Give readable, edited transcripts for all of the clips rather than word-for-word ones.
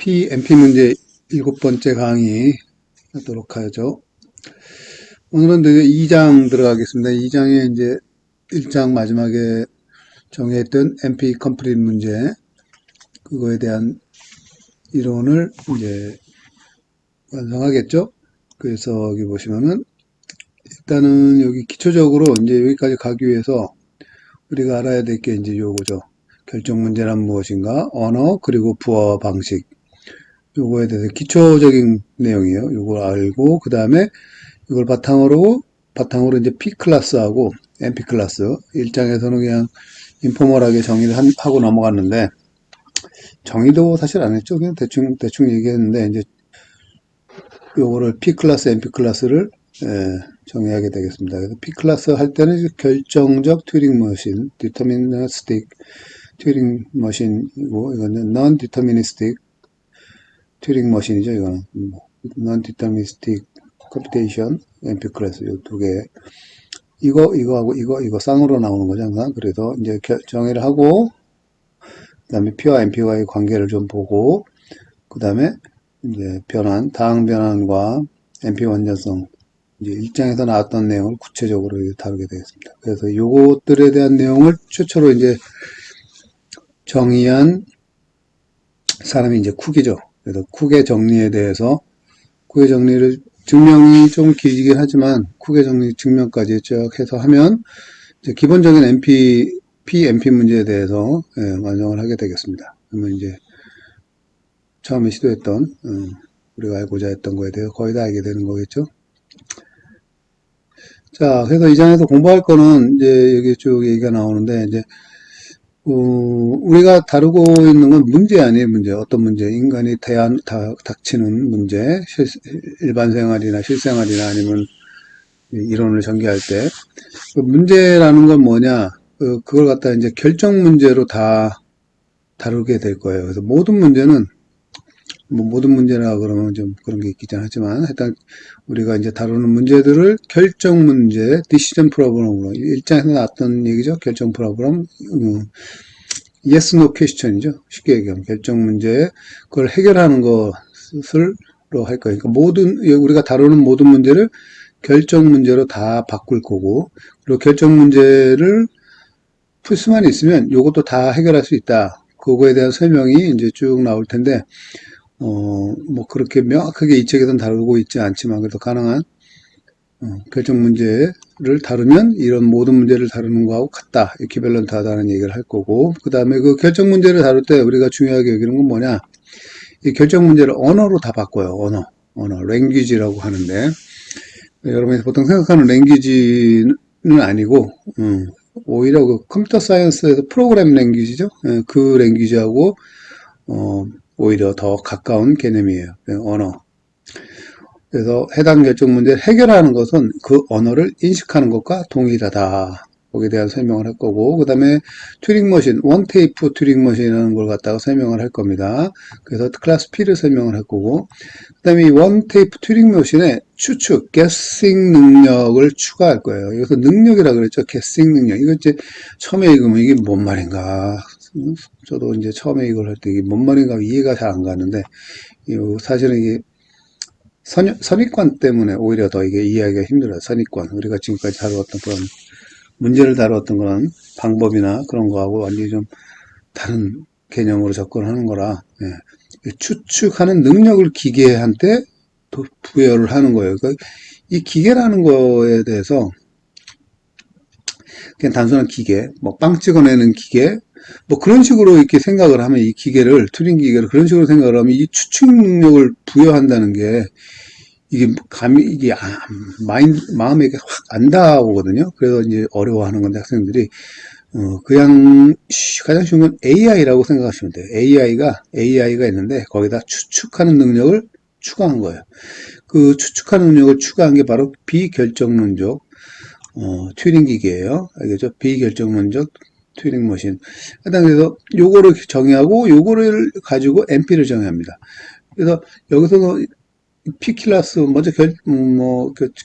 PMP 문제 7번째 강의 하도록 하죠. 오늘은 2장 들어가겠습니다. 2장에 이제 1장 마지막에 정의했던 MP 컴플릿 문제, 그거에 대한 이론을 이제 완성하겠죠. 그래서 여기 보시면은 일단은 여기 기초적으로 이제 여기까지 가기 위해서 우리가 알아야 될 게 이제 요거죠. 결정 문제란 무엇인가, 언어, 그리고 부어 방식. 요거에 대해서 기초적인 내용이에요. 요걸 알고, 그 다음에 이걸 바탕으로 이제 P 클래스하고 MP 클래스. 1장에서는 그냥 인포멀하게 정의를 하고 넘어갔는데, 정의도 사실 안 했죠. 그냥 대충 얘기했는데, 이제 요거를 P 클래스, MP 클래스를 정의하게 되겠습니다. 그래서 P 클래스 할 때는 결정적 튜링 머신, deterministic 튜링 머신이고, 이거는 non-deterministic 튜링 머신이죠. 이거는 non-deterministic computation, MP 클래스 요 두 개. 이거하고 이거 쌍으로 나오는 거죠, 항상. 그래서 이제 정의를 하고, 그 다음에 P와 MP와의 관계를 좀 보고, 그 다음에 이제 다항 변환과 MP 완전성, 이제 1장에서 나왔던 내용을 구체적으로 다루게 되겠습니다. 그래서 요것들에 대한 내용을 최초로 이제 정의한 사람이 이제 쿡이죠. 그래서 쿡의 정리에 대해서, 쿡의 정리를 증명이 좀 길긴 하지만 쿡의 정리 증명까지 쭉 해서 하면 이제 기본적인 PMP 문제에 대해서 완성을 하게 되겠습니다. 그러면 이제 처음에 시도했던 우리가 알고자 했던 거에 대해서 거의 다 알게 되는 거겠죠. 자, 그래서 이 장에서 공부할 거는 이제 여기 쭉 얘기가 나오는데, 이제 우리가 다루고 있는 건 문제 아니에요, 문제. 어떤 문제? 인간이 닥치는 문제, 일반 생활이나 실생활이나 아니면 이론을 전개할 때. 그 문제라는 건 뭐냐? 그걸 갖다 이제 결정 문제로 다 다루게 될 거예요. 그래서 모든 문제는, 모든 문제라 그러면 좀 그런 게 있긴 하지만, 일단 우리가 이제 다루는 문제들을 결정 문제, decision problem으로, 일장에서 나왔던 얘기죠. 결정 프로그램, yes, no question이죠. 쉽게 얘기하면 결정 문제, 그걸 해결하는 것을로 할 거예요. 그러니까 우리가 다루는 모든 문제를 결정 문제로 다 바꿀 거고, 그리고 결정 문제를 풀 수만 있으면 이것도 다 해결할 수 있다. 그거에 대한 설명이 이제 쭉 나올 텐데, 뭐 그렇게 명확하게 이 책에서는 다루고 있지 않지만 그래도 가능한 결정 문제를 다루면 이런 모든 문제를 다루는 거하고 같다. 이퀴밸런트하다는 얘기를 할 거고, 그 다음에 그 결정 문제를 다룰 때 우리가 중요하게 여기는 건 뭐냐, 이 결정 문제를 언어로 다 바꿔요. 언어, 랭귀지라고 하는데, 여러분이 보통 생각하는 랭귀지는 아니고 오히려 그 컴퓨터 사이언스에서 프로그램 랭귀지죠. 그 랭귀지하고 오히려 더 가까운 개념이에요. 언어. 그래서 해당 결정 문제를 해결하는 것은 그 언어를 인식하는 것과 동일하다. 거기에 대한 설명을 할 거고, 그 다음에 튜링 머신, 원테이프 튜링 머신이라는 걸 갖다가 설명을 할 겁니다. 그래서 클래스 P를 설명을 할 거고, 그 다음에 이 원테이프 튜링 머신에 추측, guessing 능력을 추가할 거예요. 여기서 능력이라 그랬죠. guessing 능력. 이거 이제 처음에 읽으면 이게 뭔 말인가. 저도 이제 처음에 이걸 할 때 이게 뭔 말인가 이해가 잘 안 가는데, 사실은 이게 선입관 때문에 오히려 더 이게 이해하기가 힘들어요. 선입관. 우리가 지금까지 다루었던 그런 문제를 다루었던 그런 방법이나 그런 거하고 완전히 좀 다른 개념으로 접근하는 거라, 추측하는 능력을 기계한테 부여를 하는 거예요. 그러니까 이 기계라는 거에 대해서 그냥 단순한 기계, 뭐 빵 찍어내는 기계, 뭐 그런 식으로 이렇게 생각을 하면 이 기계를, 튜링 기계를 그런 식으로 생각을 하면 이 추측 능력을 부여한다는 게 이게 마음에 확 안 닿아오거든요. 그래서 이제 어려워하는 건데 학생들이, 그냥 가장 쉬운 건 AI라고 생각하시면 돼요. AI가 있는데 거기다 추측하는 능력을 추가한 거예요. 그 추측하는 능력을 추가한 게 바로 비결정론적 튜링 기계예요. 알겠죠? 비결정론적 튜링 머신. 그래서 요거를 정의하고 요거를 가지고 MP를 정의합니다. 그래서 여기서 P 클래스 먼저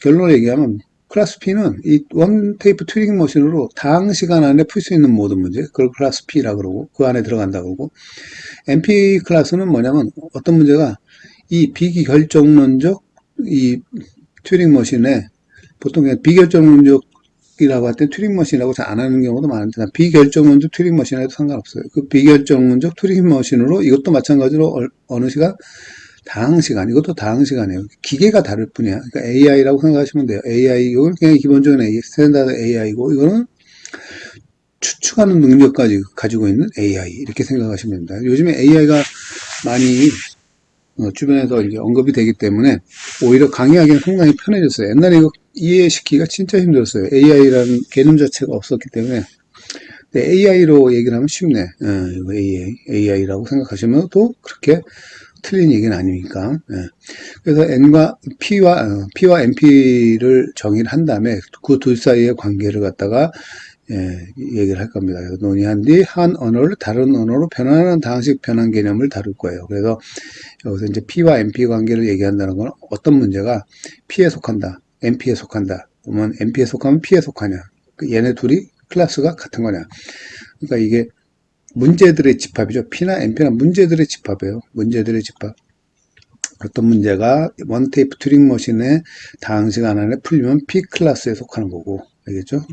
결론을 얘기하면 클래스 P는 이 원 테이프 튜닝 머신으로 당 시간 안에 풀 수 있는 모든 문제, 그걸 클래스 P라 그러고, 그 안에 들어간다 그러고, MP 클래스는 뭐냐면, 어떤 문제가 이 비결정론적 이 튜닝 머신에, 보통 그냥 비결정론적이라고 할 때 튜닝 머신이라고 잘 안 하는 경우도 많은데, 비결정론적 튜닝 머신에도 상관없어요. 그 비결정론적 튜닝 머신으로 이것도 마찬가지로 어느 시간? 다항 시간, 이것도 다항 시간이에요. 기계가 다를 뿐이야. 그러니까 AI라고 생각하시면 돼요. AI, 이건 그냥 기본적인 AI, 스탠다드 AI고, 이거는 추측하는 능력까지 가지고 있는 AI, 이렇게 생각하시면 됩니다. 요즘에 AI가 많이 주변에서 이제 언급이 되기 때문에 오히려 강의하기는 상당히 편해졌어요. 옛날에 이거 이해시키기가 진짜 힘들었어요. AI라는 개념 자체가 없었기 때문에. AI로 얘기를 하면 쉽네. 이거 AI라고 생각하시면 또 그렇게 틀린 얘기는 아니니까. 그래서 P와 NP를 정의를 한 다음에 그 둘 사이의 관계를 갖다가 얘기를 할 겁니다. 그래서 논의한 뒤 한 언어를 다른 언어로 변환하는 다항식 변환 개념을 다룰 거예요. 그래서 여기서 이제 P와 NP 관계를 얘기한다는 건 어떤 문제가 P에 속한다, NP에 속한다. 그러면 NP에 속하면 P에 속하냐. 얘네 둘이 클래스가 같은 거냐. 그러니까 이게 문제들의 집합이죠. P나 NP나 문제들의 집합이에요. 문제들의 집합. 어떤 문제가 원테이프 튜링 머신의 다항 시간 안에 풀리면 P 클래스에 속하는 거고. 알겠죠?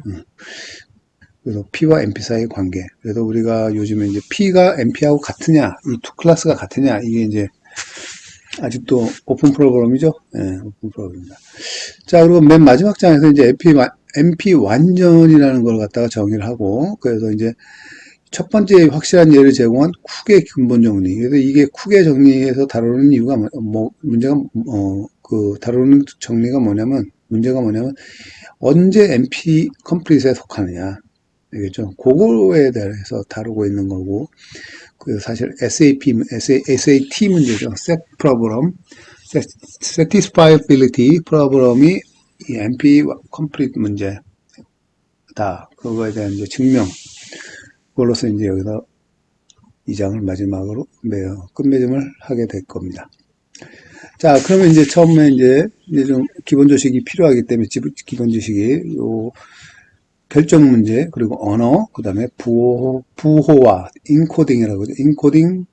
그래서 P와 NP 사이의 관계. 그래서 우리가 요즘에 이제 P가 NP하고 같으냐, 이 두 클래스가 같으냐, 이게 이제 아직도 오픈 프로그램이죠. 오픈 프로그램입니다. 자, 그리고 맨 마지막 장에서 이제 NP 완전이라는 걸 갖다가 정의를 하고, 그래서 이제 첫 번째 확실한 예를 제공한 쿡의 근본 정리. 그래서 이게 쿡의 정리에서 다루는 이유가 문제가 다루는 정리가 뭐냐면 문제가 뭐냐면 언제 NP 컴플릿에 속하느냐. 알겠죠? 그거에 대해서 다루고 있는 거고. 그 사실 SAT 문제죠. SAT 프로그램, Satisfiability 프로그램이 이 NP 컴플릿 문제다. 그거에 대한 이제 증명. 그걸로서 이제 여기서 이 장을 마지막으로 끝맺음을 하게 될 겁니다. 자, 그러면 이제 처음에 이제 좀 기본 지식이 필요하기 때문에 기본 지식이 요 결정 문제, 그리고 언어, 그 다음에 부호와 인코딩이라고 하죠. 인코딩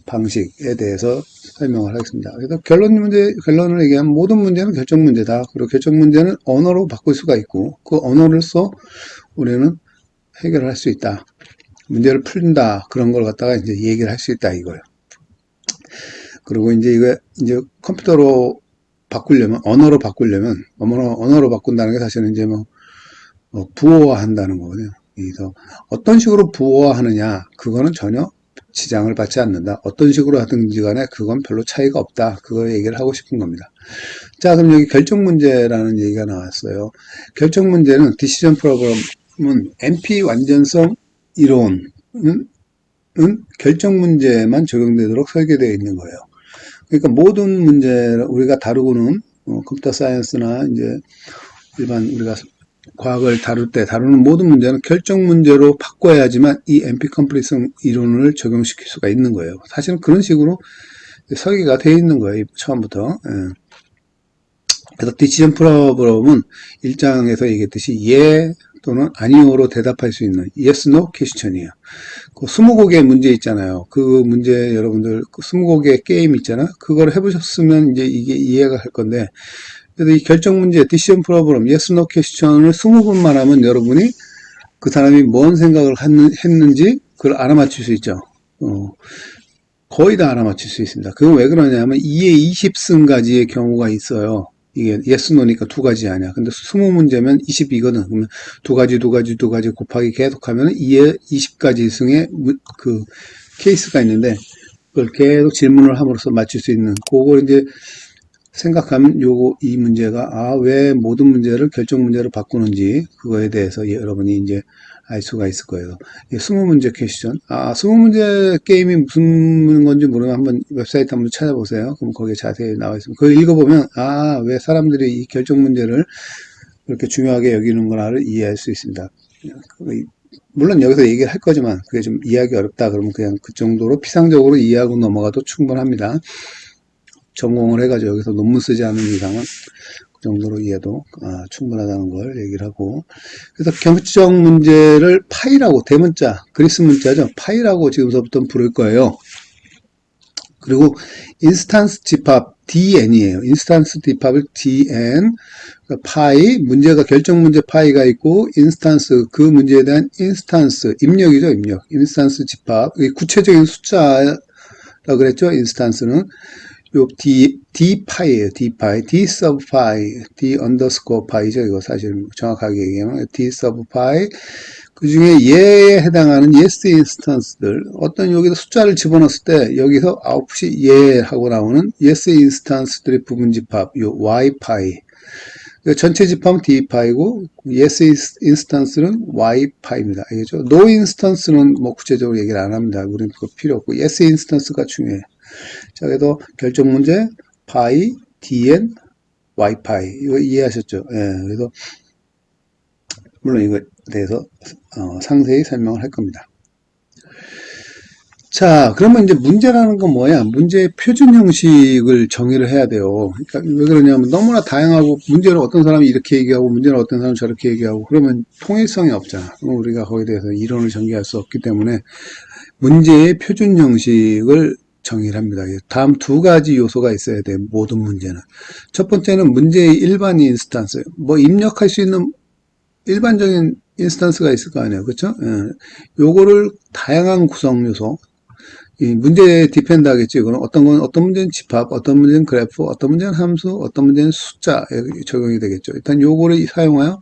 방식에 대해서 설명을 하겠습니다. 그래서 결론을 얘기하면 모든 문제는 결정 문제다. 그리고 결정 문제는 언어로 바꿀 수가 있고, 그 언어로서 우리는 해결을 할 수 있다. 문제를 풀린다. 그런 걸 갖다가 이제 얘기를 할 수 있다. 이거예요. 그리고 이제 컴퓨터로 바꾸려면, 언어로 바꾼다는 게 사실은 이제 부호화한다는 거거든요. 그래서 어떤 식으로 부호화하느냐, 그거는 전혀 지장을 받지 않는다. 어떤 식으로 하든지 간에 그건 별로 차이가 없다. 그걸 얘기를 하고 싶은 겁니다. 자, 그럼 여기 결정 문제라는 얘기가 나왔어요. 결정 문제는 디시전 프로그램은 NP 완전성 이론은 결정 문제만 적용되도록 설계되어 있는 거예요. 그러니까 모든 문제를 우리가 다루고는 컴퓨터 사이언스나 이제 일반 우리가 과학을 다룰 때 다루는 모든 문제는 결정 문제로 바꿔야지만 이 NP 컴플릿성 이론을 적용시킬 수가 있는 거예요. 사실은 그런 식으로 설계가 되어 있는 거예요. 처음부터. 그래서 디시전 프로그램은 1장에서 얘기했듯이 예 또는 아니오로 대답할 수 있는 yes, no 퀘스천이에요. 그 20곡의 문제 있잖아요. 그 문제 여러분들 20곡의 게임 있잖아요. 그걸 해보셨으면 이제 이게 이해가 할 건데, 그래서 이 결정 문제 디시전 프로그램 yes, no 퀘스천을 20번만 하면 여러분이 그 사람이 뭔 생각을 했는지 그걸 알아맞힐 수 있죠. 거의 다 알아맞힐 수 있습니다. 그건 왜 그러냐면 2의 20승까지의 경우가 있어요. 이게 yes, no니까 두 가지 아니야. 근데 20문제면 20이거든. 그러면 두 가지 곱하기 계속하면 2의 20가지 승의 그 케이스가 있는데 그걸 계속 질문을 함으로써 맞출 수 있는 그걸 이제 생각하면 이 문제가 왜 모든 문제를 결정 문제로 바꾸는지 그거에 대해서 여러분이 이제 알 수가 있을 거예요. 20문제 퀘스천. 20문제 게임이 무슨 건지 모르면 한번 웹사이트 한번 찾아보세요. 그럼 거기에 자세히 나와 있습니다. 그걸 읽어보면 왜 사람들이 이 결정 문제를 그렇게 중요하게 여기는구나를 이해할 수 있습니다. 물론 여기서 얘기를 할 거지만 그게 좀 이해하기 어렵다 그러면 그냥 그 정도로 피상적으로 이해하고 넘어가도 충분합니다. 전공을 해가지고 여기서 논문 쓰지 않는 이상은. 정도로 이해도 충분하다는 걸 얘기를 하고, 그래서 경적 문제를 파이라고, 대문자, 그리스 문자죠. 파이라고 지금서부터 부를 거예요. 그리고 인스탄스 집합 DN이에요. 인스탄스 집합을 DN, 파이, 문제가 결정 문제 파이가 있고, 인스탄스, 그 문제에 대한 인스탄스, 입력이죠, 입력. 인스탄스 집합, 구체적인 숫자라 그랬죠, 인스탄스는. 요 D 파이예요. D 파이, D sub 파이, D underscore 파이죠. 이거 사실 정확하게 얘기하면 D sub 파이. 그 중에 예에 해당하는 yes 인스턴스들, 어떤 여기다 숫자를 집어넣었을 때 여기서 아웃풋이 예 하고 나오는 yes 인스턴스들의 부분 집합, 요 y 파이. 전체 집합은 d 파이고 yes 인스턴스는 y 파이입니다. 알겠죠? no 인스턴스는 뭐 구체적으로 얘기를 안 합니다. 우리는 그거 필요 없고 yes 인스턴스가 중요해요. 자, 그래도 결정 문제 파이 dn y 파이 이거 이해하셨죠? 예, 그래서 물론 이거에 대해서 상세히 설명을 할 겁니다. 자, 그러면 이제 문제라는 건 뭐야? 문제의 표준 형식을 정의를 해야 돼요. 그러니까 왜 그러냐면 너무나 다양하고 문제를 어떤 사람이 이렇게 얘기하고 문제를 어떤 사람이 저렇게 얘기하고 그러면 통일성이 없잖아. 그럼 우리가 거기에 대해서 이론을 전개할 수 없기 때문에 문제의 표준 형식을 정의를 합니다. 다음 두 가지 요소가 있어야 돼요. 모든 문제는. 첫 번째는 문제의 일반 인스턴스. 뭐 입력할 수 있는 일반적인 인스턴스가 있을 거 아니에요. 그렇죠? 예. 요거를 다양한 구성 요소, 이 문제에 디펜드 하겠죠. 이거는 어떤 문제는 집합, 어떤 문제는 그래프, 어떤 문제는 함수, 어떤 문제는 숫자에 적용이 되겠죠. 일단 요거를 사용하여,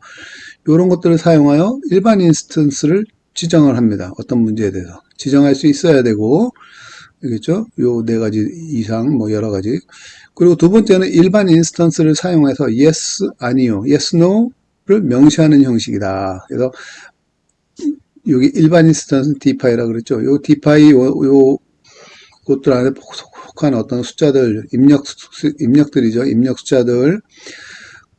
요런 것들을 사용하여 일반 인스턴스를 지정을 합니다. 어떤 문제에 대해서. 지정할 수 있어야 되고, 알겠죠? 요 네 가지 이상, 뭐 여러 가지. 그리고 두 번째는 일반 인스턴스를 사용해서 yes, 아니요, yes, no, 를 명시하는 형식이다. 그래서 여기 일반 인스턴스 d파이라고 그랬죠. 요 d파이 요 것들 안에 속한 어떤 숫자들 입력들이죠. 입력 숫자들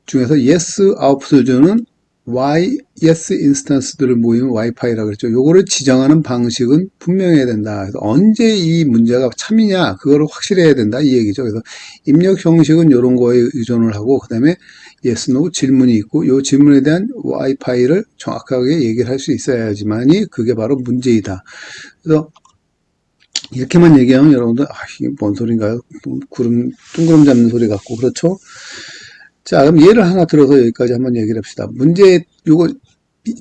중에서 yes 아웃풋을 주는 y yes 인스턴스들을 모이면 y파이라고 그랬죠. 요거를 지정하는 방식은 분명해야 된다. 그래서 언제 이 문제가 참이냐 그거를 확실해야 된다 이 얘기죠. 그래서 입력 형식은 이런 거에 의존을 하고 그다음에 yes, no 질문이 있고 이 질문에 대한 y파이를 정확하게 얘기를 할 수 있어야지만이 그게 바로 문제이다. 그래서 이렇게만 얘기하면 여러분들 이게 뭔 소린가요? 둥그름 잡는 소리 같고 그렇죠? 자, 그럼 예를 하나 들어서 여기까지 한번 얘기를 합시다. 문제, 요거,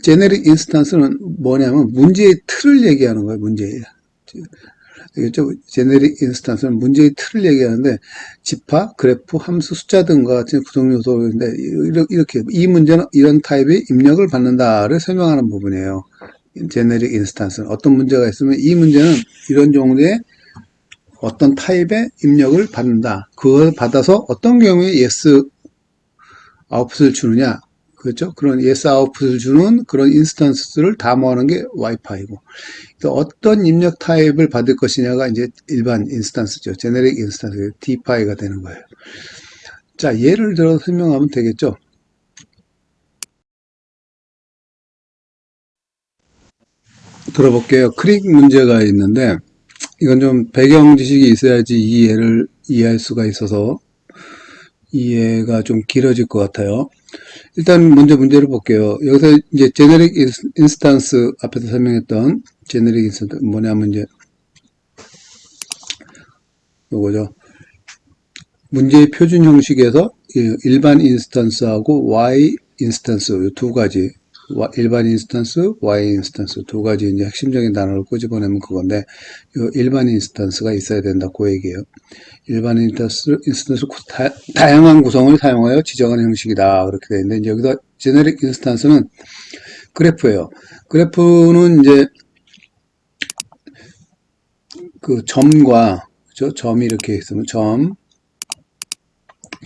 제네릭 인스턴스는 뭐냐면, 문제의 틀을 얘기하는 거예요, 문제예요. 알겠죠? 제네릭 인스턴스는 문제의 틀을 얘기하는데, 집합, 그래프, 함수, 숫자 등과 같은 구성 요소인데, 이렇게, 이 문제는 이런 타입의 입력을 받는다를 설명하는 부분이에요. 제네릭 인스턴스는. 어떤 문제가 있으면, 이 문제는 이런 종류의 어떤 타입의 입력을 받는다. 그걸 받아서 어떤 경우에 yes, 아웃풋을 주느냐. 그렇죠? 그런 yes 아웃풋을 주는 그런 인스턴스를 다 모아놓은 게 y파이고. 어떤 입력 타입을 받을 것이냐가 이제 일반 인스턴스죠. 제네릭 인스턴스, d파이가 되는 거예요. 자, 예를 들어 설명하면 되겠죠? 들어볼게요. 크릭 문제가 있는데, 이건 좀 배경 지식이 있어야지 이 예를 이해할 수가 있어서 이해가 좀 길어질 것 같아요. 일단 먼저 문제를 볼게요. 여기서 이제 제네릭 인스턴스 앞에서 설명했던 제네릭 인스턴스 뭐냐면 이제 요거죠. 문제의 표준 형식에서 일반 인스턴스하고 Y 인스턴스 이 두 가지 일반 인스턴스, Y 인스턴스 두 가지 이제 핵심적인 단어를 꼬집어내면 그건데 이 일반 인스턴스가 있어야 된다 그 얘기예요. 일반 인스턴스 다양한 구성을 사용하여 지정하는 형식이다 그렇게 되어 있는데 이제 여기서 제네릭 인스턴스는 그래프예요. 그래프는 이제 그 점과 그렇죠? 점이 이렇게 있으면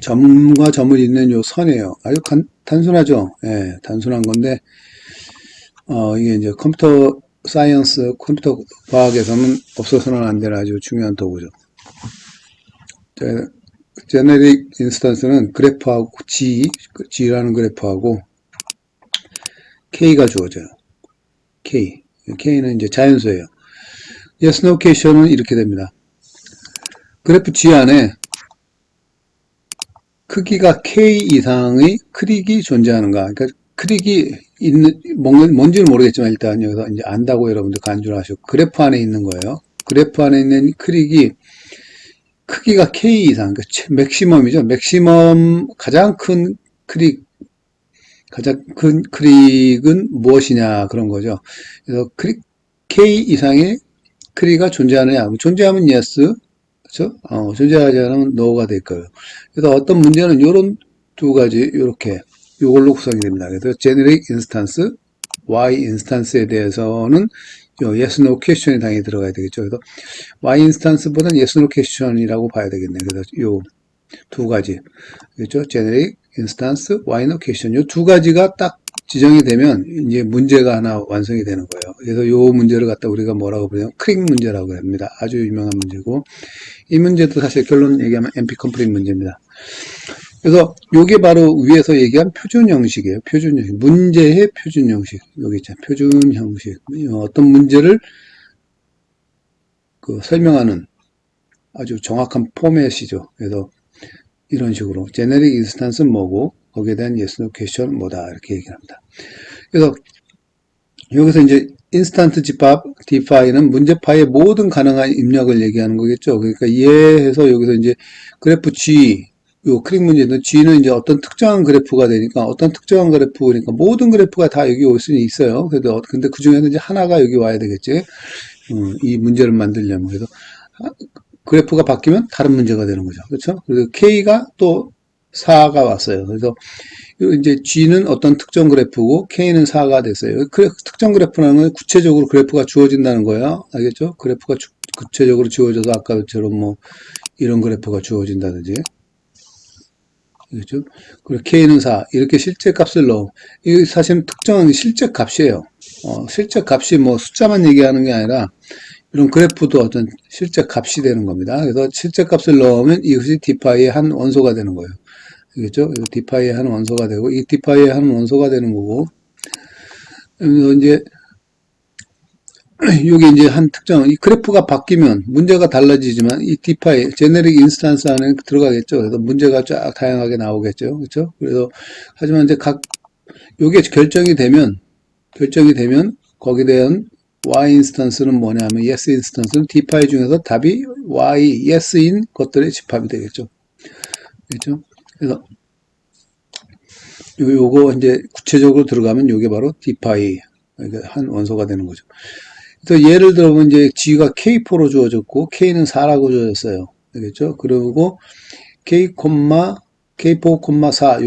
점과 점을 잇는 요 선이에요. 아주 단순하죠. 예, 단순한 건데 이게 이제 컴퓨터 사이언스, 컴퓨터 과학에서는 없어서는 안 되는 아주 중요한 도구죠. 제네릭 인스턴스는 그래프하고 G라는 그래프하고 K가 주어져요. K는 이제 자연수예요. yes, no 퀘션은 이렇게 됩니다. 그래프 G 안에 크기가 K 이상의 크릭이 존재하는가. 그러니까 크릭이 뭔지는 모르겠지만 일단 여기서 이제 안다고 여러분들 간주를 하시고 그래프 안에 있는 거예요. 그래프 안에 있는 크릭이 크기가 K 이상, 그러니까 맥시멈이죠. 맥시멈 가장 큰 크릭, 가장 큰 크릭은 무엇이냐 그런 거죠. 그래서 크릭 K 이상의 크릭가 존재하느냐. 존재하면 yes, 그렇죠? 존재하지 않으면 no가 될 거예요. 그래서 어떤 문제는 이런 두 가지 이렇게 이걸로 구성이 됩니다. 그래서 generic instance, y 인스탄스에 대해서는 yes, no question이 당연히 들어가야 되겠죠. 그래서 y 인스탄스보다는 yes, no question이라고 봐야 되겠네요. 그래서 요 두 가지, 그렇죠? generic instance, y no question. 요 두 가지가 딱 지정이 되면 이제 문제가 하나 완성이 되는 거예요. 그래서 요 문제를 갖다 우리가 뭐라고 부르냐면 크릭 문제라고 합니다. 아주 유명한 문제고 이 문제도 사실 결론 얘기하면 NP 컴플릿 문제입니다. 그래서 요게 바로 위에서 얘기한 표준 형식이에요. 표준 형식. 문제의 표준 형식. 여기 있잖아요. 표준 형식. 어떤 문제를 설명하는 아주 정확한 포맷이죠. 그래서 이런 식으로 제네릭 인스턴스는 뭐고 거기에 대한 yes, no question 뭐다 이렇게 얘기를 합니다. 그래서 여기서 이제 인스턴트 집합 define은 문제파의 모든 가능한 입력을 얘기하는 거겠죠. 그러니까 이해해서 여기서 이제 그래프 G 요 크릭 문제는 G는 이제 어떤 특정한 그래프가 되니까 어떤 특정한 그래프니까 모든 그래프가 다 여기 올 수는 있어요. 근데 그 중에서 이제 하나가 여기 와야 되겠지. 이 문제를 만들려면 그래서 그래프가 바뀌면 다른 문제가 되는 거죠. 그렇죠? 그래서 K가 또 4가 왔어요. 그래서 이제 G는 어떤 특정 그래프고 K는 4가 됐어요. 특정 그래프라는 건 구체적으로 그래프가 주어진다는 거예요. 알겠죠? 그래프가 구체적으로 주어져서 아까처럼 뭐 이런 그래프가 주어진다든지. 그렇죠? 그리고 K는 4. 이렇게 실제 값을 넣어. 이게 사실 특정한 실제 값이에요. 실제 값이 뭐 숫자만 얘기하는 게 아니라 이런 그래프도 어떤 실제 값이 되는 겁니다. 그래서 실제 값을 넣으면 이것이 디파이의 한 원소가 되는 거예요. 알겠죠? 디파이의 한 원소가 되고, 이 디파이의 한 원소가 되는 거고, 그래서 이제, 이게 이제 한 특정, 이 그래프가 바뀌면 문제가 달라지지만, 이 디파이, 제네릭 인스턴스 안에 들어가겠죠. 그래서 문제가 쫙 다양하게 나오겠죠. 그렇죠? 그래서, 하지만 이제 요게 결정이 되면, 거기에 대한 y 인스턴스는 뭐냐면 yes 인스턴스는 d파이 중에서 답이 y yes인 것들의 집합이 되겠죠. 그렇죠? 그래서 요거 이제 구체적으로 들어가면 요게 바로 d파이 한 원소가 되는 거죠. 그래서 예를 들어보면 이제 g가 k4로 주어졌고 k는 4라고 주어졌어요. 알겠죠? 그리고 k, k4, 4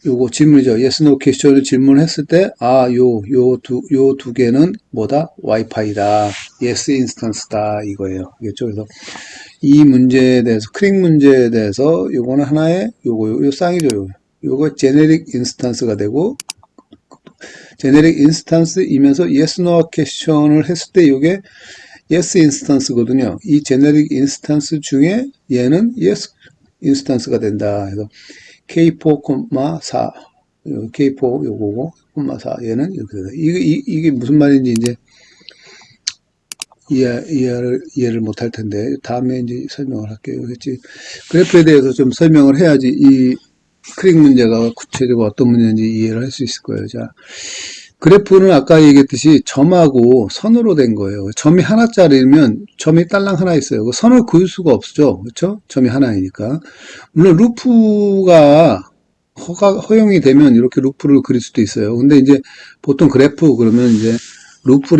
요거 질문이죠. yes, no question을 질문했을 때, 요 두 개는 뭐다? 와이파이다. yes 인스턴스다. 이거예요. 알겠죠? 그래서 이 문제에 대해서, 크릭 문제에 대해서 요거는 하나의, 요 쌍이죠. 요거 제네릭 인스턴스가 되고, 제네릭 인스턴스이면서 yes, no question을 했을 때 요게 yes 인스턴스거든요. 이 제네릭 인스턴스 중에 얘는 yes 인스턴스가 된다. 그래서 K4, 4, K4 요거고, 4, 얘는 이렇게 돼요. 이게 무슨 말인지 이제 이해를 못할 텐데, 다음에 이제 설명을 할게요. 그렇지. 그래프에 대해서 좀 설명을 해야지 이 크릭 문제가 구체적으로 어떤 문제인지 이해를 할 수 있을 거예요. 자, 그래프는 아까 얘기했듯이 점하고 선으로 된 거예요. 점이 하나짜리면 점이 딸랑 하나 있어요. 선을 그을 수가 없죠. 그렇죠? 점이 하나이니까. 물론 루프가 허용이 되면 이렇게 루프를 그릴 수도 있어요. 근데 이제 보통 그래프 그러면 이제 루프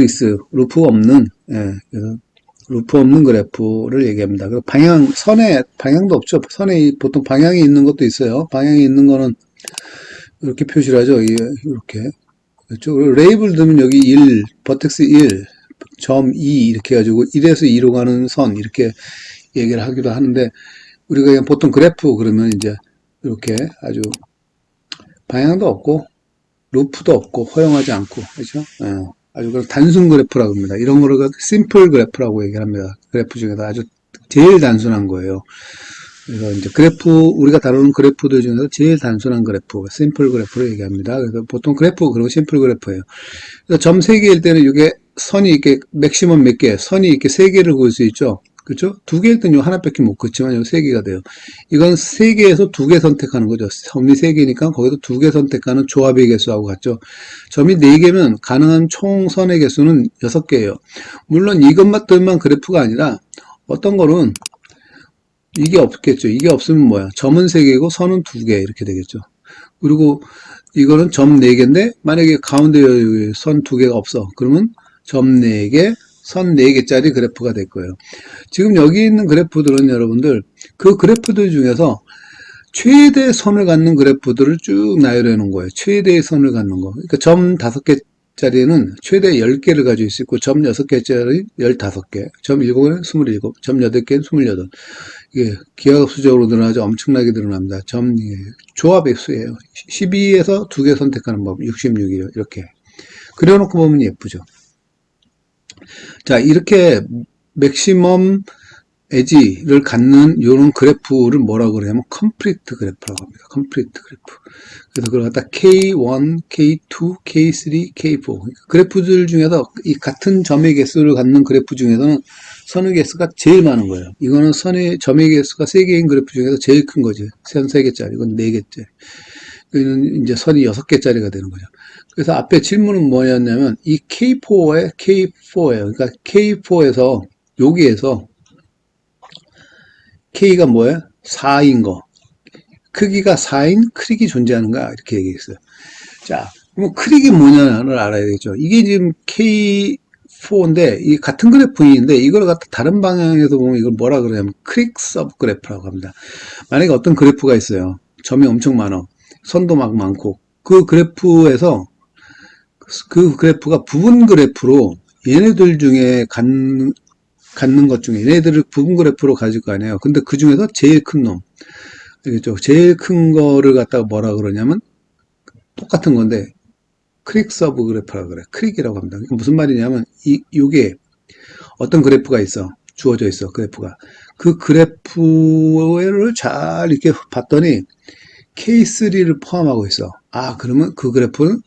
없는, 그래서 루프 없는 그래프를 얘기합니다. 그리고 선에 방향도 없죠. 선에 보통 방향이 있는 것도 있어요. 방향이 있는 거는 이렇게 표시를 하죠. 이렇게. 그렇죠. 레이블 두면 여기 1, 버텍스 1, 점 2 이렇게 해가지고 1에서 2로 가는 선 이렇게 얘기를 하기도 하는데 우리가 그냥 보통 그래프 그러면 이제 이렇게 아주 방향도 없고 루프도 없고 허용하지 않고 그렇죠. 아주 단순 그래프라고 합니다. 이런 거를 심플 그래프라고 얘기합니다. 그래프 중에서 아주 제일 단순한 거예요. 그래서 이제 우리가 다루는 그래프들 중에서 제일 단순한 그래프, 심플 그래프를 얘기합니다. 그래서 보통 그래프, 그리고 심플 그래프예요. 그래서 점 3개일 때는 이게 선이 이렇게, 맥시멈 몇 개, 선이 이렇게 3개를 그을 수 있죠. 그렇죠? 두 개일 땐 요 하나밖에 못 긋지만 요 세 개가 돼요. 이건 세 개에서 두 개 선택하는 거죠. 점이 세 개니까 거기서 두 개 선택하는 조합의 개수하고 같죠. 점이 네 개면 가능한 총 선의 개수는 여섯 개예요. 물론 이것만들만 그래프가 아니라 어떤 거는 이게 없겠죠. 이게 없으면 뭐야? 점은 세 개고 선은 두 개 이렇게 되겠죠. 그리고 이거는 점 네 개인데 만약에 가운데 선 두 개가 없어. 그러면 점 네 개, 선 네 개짜리 그래프가 될 거예요. 지금 여기 있는 그래프들은 여러분들 그 그래프들 중에서 최대 선을 갖는 그래프들을 쭉 나열해 놓은 거예요. 최대의 선을 갖는 거. 그러니까 점 5개짜리는 최대 10개를 가지고 있고 점 6개짜리 15개, 점 7개는 27, 점 8개는 28. 이게 기하급수적으로 늘어나죠. 엄청나게 늘어납니다. 조합의 수예요. 12에서 두 개 선택하는 법, 66이요. 이렇게. 그려놓고 보면 예쁘죠. 자, 이렇게 맥시멈 에지를 갖는 이런 그래프를 뭐라고 그러냐면 컴플리트 그래프라고 합니다. 컴플리트 그래프. 그래서 그걸 갖다 K1, K2, K3, K4 그래프들 중에서 이 같은 점의 개수를 갖는 그래프 중에서는 선의 개수가 제일 많은 거예요. 이거는 점의 개수가 3개인 그래프 중에서 제일 큰 거지. 선 3개짜리, 이건 4개짜리. 이거는 이제 선이 6개짜리가 되는 거죠. 그래서 앞에 질문은 뭐였냐면 이 K4에 K4예요. 그러니까 K4에서 여기에서 K가 뭐예요? 4인 거. 크기가 4인 크릭이 존재하는가? 이렇게 얘기했어요. 자, 그럼 크릭이 뭐냐를 알아야 되겠죠. 이게 지금 K4인데, 이 같은 그래프인데, 이걸 갖다 다른 방향에서 보면 이걸 뭐라 그러냐면, 크릭 서브 그래프라고 합니다. 만약에 어떤 그래프가 있어요. 점이 엄청 많아. 선도 막 많고. 그 그래프에서, 그 그래프가 부분 그래프로 얘네들 중에 갖는 것 중에 얘네들을 부분 그래프로 가질 거 아니에요. 근데 그 중에서 제일 큰 놈, 알겠죠? 제일 큰 거를 갖다가 뭐라 그러냐면 똑같은 건데 크릭 서브 그래프라고 그래. 크릭이라고 합니다. 무슨 말이냐면 요게 어떤 그래프가 있어. 주어져 있어. 그래프가. 그 그래프를 잘 이렇게 봤더니 K3를 포함하고 있어. 아, 그러면 그 그래프는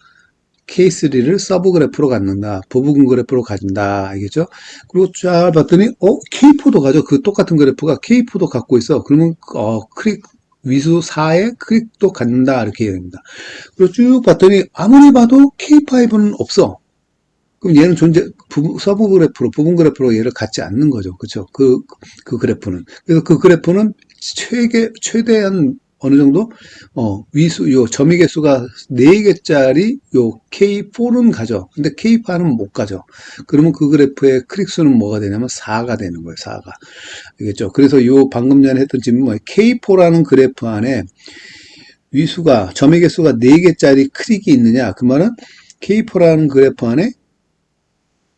K3를 서브 그래프로 갖는다. 부분 그래프로 가진다. 알겠죠? 그리고 쫙 봤더니, K4도 가져. 그 똑같은 그래프가 K4도 갖고 있어. 그러면, 크릭, 위수 4에 크릭도 갖는다. 이렇게 얘기합니다. 그리고 쭉 봤더니, 아무리 봐도 K5는 없어. 그럼 얘는 서브 그래프로, 부분 그래프로 얘를 갖지 않는 거죠. 그쵸? 그 그래프는. 그래서 그 그래프는 최대한 어느 정도, 점의 개수가 4개짜리 요 K4는 가져. 근데 K5는 못 가져. 그러면 그 그래프의 크릭수는 뭐가 되냐면 4가 되는 거예요, 4가. 알겠죠? 그래서 요 방금 전에 했던 질문은 뭐예요? K4라는 그래프 안에 점의 개수가 4개짜리 크릭이 있느냐? 그 말은 K4라는 그래프 안에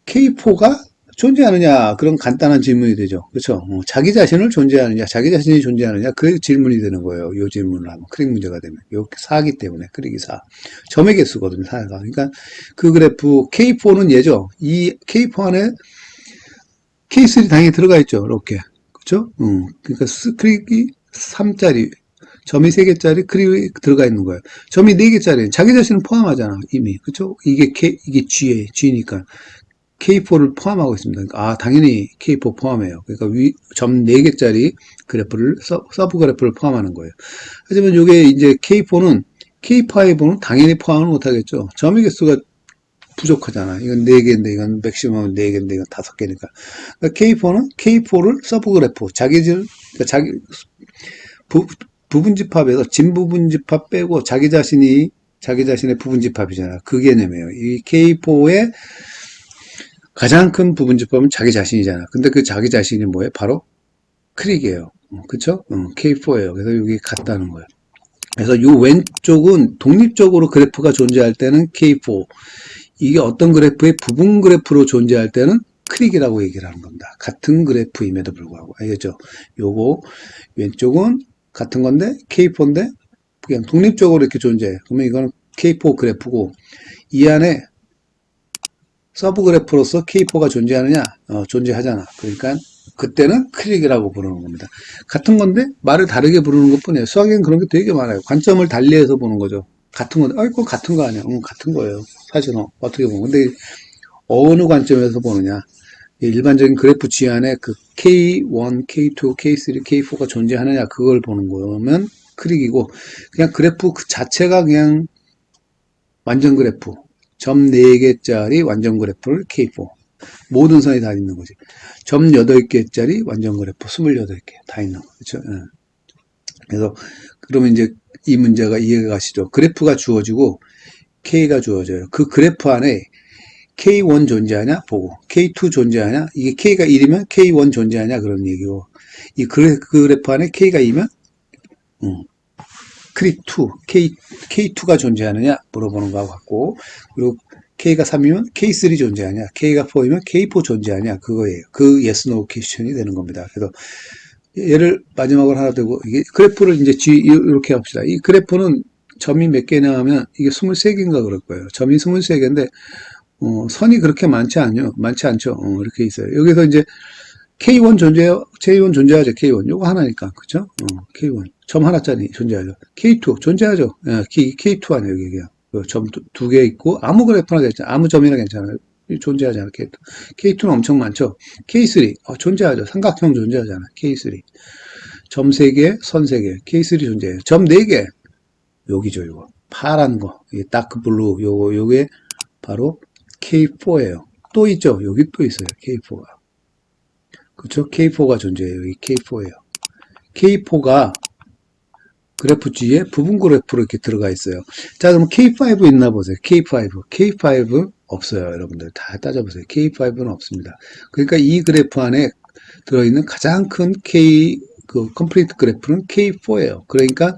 K4가 존재하느냐 그런 간단한 질문이 되죠. 그렇죠? 자기 자신을 존재하느냐 자기 자신이 존재하느냐 그 질문이 되는 거예요. 이 질문을 하면 크릭 문제가 되면 요 4기 때문에 크릭이 4 점의 개수거든요. 4가 그러니까 그 그래프 K4는 얘죠. 이 K4 안에 K3 당연히 들어가 있죠. 이렇게 그렇죠? 그러니까 크릭이 3짜리 점이 3개짜리 크릭이 들어가 있는 거예요. 점이 4개짜리 자기 자신을 포함하잖아 이미 그렇죠? 이게 G니까 K4를 포함하고 있습니다. 그러니까 당연히 K4 포함해요. 그러니까 점 4개짜리 그래프를, 서브 그래프를 포함하는 거예요. 하지만 이게 이제 K5는 당연히 포함을 못하겠죠. 점의 개수가 부족하잖아. 이건 4개인데, 이건 맥시멈은 4개인데, 이건 5개니까. 그러니까 K4를 서브 그래프, 부분집합에서 진부분집합 빼고 자기 자신의 부분집합이잖아. 그 개념이에요. 이 K4의 가장 큰 부분집합은 자기 자신이잖아. 근데 그 자기 자신이 뭐예요? 바로 크릭이에요. 그쵸? K4예요. 그래서 여기 같다는 거예요. 그래서 이 왼쪽은 독립적으로 그래프가 존재할 때는 K4. 이게 어떤 그래프의 부분 그래프로 존재할 때는 크릭이라고 얘기를 하는 겁니다. 같은 그래프임에도 불구하고. 알겠죠? 요거 왼쪽은 같은 건데 K4인데 그냥 독립적으로 이렇게 존재해. 그러면 이거는 K4 그래프고 이 안에 서브 그래프로서 K4가 존재하느냐? 존재하잖아. 그러니까 그때는 크릭이라고 부르는 겁니다. 같은 건데 말을 다르게 부르는 것 뿐이에요. 수학에는 그런 게 되게 많아요. 관점을 달리해서 보는 거죠. 같은 건데, 그거 같은 거 아니야. 같은 거예요. 사실은 어떻게 보면. 근데 어느 관점에서 보느냐? 일반적인 그래프 G 안에 그 K1, K2, K3, K4가 존재하느냐 그걸 보는 거면 크릭이고 그냥 그래프 그 자체가 그냥 완전 그래프 점 4개짜리 완전 그래프를 K4 모든 선이 다 있는 거지. 점 8개짜리 완전 그래프 28개 다 있는 거죠. 그래서 그러면 이제 이 문제가 이해가 가시죠. 그래프가 주어지고 K가 주어져요. 그 그래프 안에 K1 존재하냐 보고 K2 존재하냐 이게 K가 1이면 K1 존재하냐 그런 얘기고 이 그래프 안에 K가 2면 크릭 2 K2가 존재하느냐 물어보는 거하고 같고 그리고 K가 3이면 K3 존재하냐 K가 4이면 K4 존재하냐 그거예요. 그 yes no 퀘스천이 되는 겁니다. 그래서 얘를 마지막으로 하나 두고 이게 그래프를 이제 이렇게 합시다. 이 그래프는 점이 몇 개냐 하면 이게 23개인가 그럴 거예요. 점이 23개인데 선이 그렇게 많지 않죠. 이렇게 있어요. 여기서 이제 K1 존재해요. K1 존재하죠. K1. 요거 하나니까. 그쵸? K1. 점 하나짜리 존재하죠. K2 존재하죠. K2 아니에요, 여기 그냥. 점 두 개 있고, 아무 그래프나 괜찮아요. 아무 점이나 괜찮아요. 존재하잖아요, K2. K2는 엄청 많죠. K3. 존재하죠. 삼각형 존재하잖아요. K3. 점 3개, 선 3개. K3 존재해요. 점 4개. 여기죠, 요거. 파란 거. 이 다크 블루. 요게 바로 K4예요. 또 있죠. 여기 또 있어요. K4가. 그쵸? K4가 존재해요. 여기 K4예요. K4가 그래프 G에 부분 그래프로 이렇게 들어가 있어요. 자, 그럼 K5 있나 보세요. K5. K5 없어요. 여러분들 다 따져보세요. K5는 없습니다. 그러니까 이 그래프 안에 들어있는 가장 큰 K, 컴플리트 그래프는 K4예요. 그러니까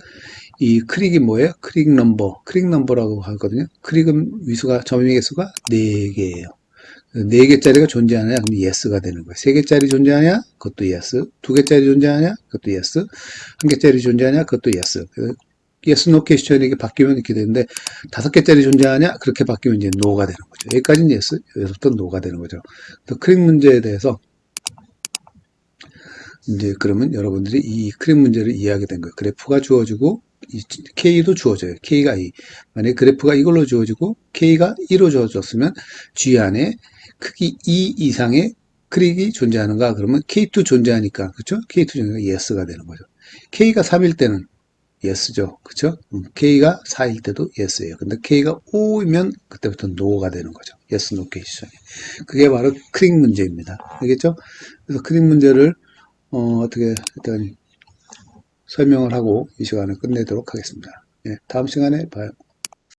이 크릭이 뭐예요? 크릭 넘버라고 하거든요. 크릭은 점의 개수가 4개예요. 4개짜리가 존재하냐? 그럼 yes가 되는 거예요. 3개짜리 존재하냐? 그것도 yes. 2개짜리 존재하냐? 그것도 yes. 1개짜리 존재하냐? 그것도 yes. yes, no 퀘스천이 이렇게 바뀌면 이렇게 되는데 5개짜리 존재하냐? 그렇게 바뀌면 이제 no가 되는 거죠. 여기까지는 yes, 여기서부터 no가 되는 거죠. 또 크릭 문제에 대해서 이제 그러면 여러분들이 이 크릭 문제를 이해하게 된 거예요. 그래프가 주어지고 K도 주어져요. K가 2. 만약에 그래프가 이걸로 주어지고 K가 2로 주어졌으면 G 안에 크기 2 이상의 크릭이 존재하는가? 그러면 K2 존재하니까, 그쵸? K2 존재하니까 yes가 되는 거죠. K가 3일 때는 yes죠. 그쵸? K가 4일 때도 yes예요. 근데 K가 5이면 그때부터 no가 되는 거죠. yes, no 퀘스천이. 그게 바로 크릭 문제입니다. 알겠죠? 그래서 크릭 문제를, 어떻게, 일단 설명을 하고 이 시간을 끝내도록 하겠습니다. 예, 다음 시간에 봐요.